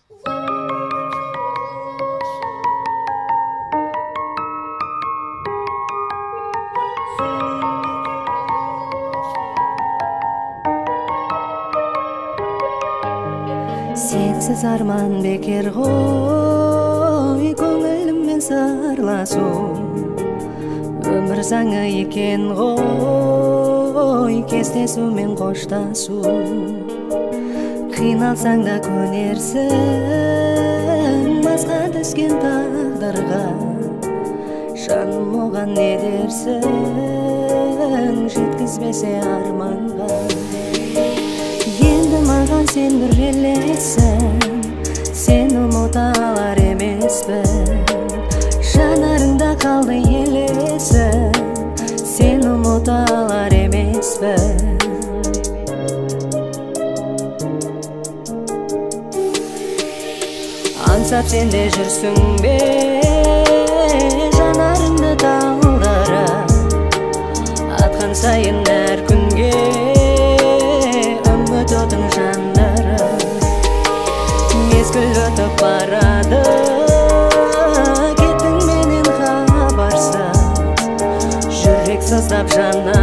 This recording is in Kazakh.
Сенсіз арман бекер ғой, көңіліммен сырласу. Өмір заңы екен ғой, кездесумен қоштасу. Қиналсаң да көнерсің басқа түскен тағдырға. Жаным оған не дерсің, жеткізбесе арманға. Енді маған сен бір елесің, сен ұмыта алар емеспін. Жанарыңда қалды елесің, сен ұмыта алар емеспін. Аңсап сен де жүрсің бе, жанарыңды талдырып, атқан сайын әр күнге үміт отың жандырып. Мезгіл өтіп барады, кеттің менен хабарсыз, жүрек сыздап жаны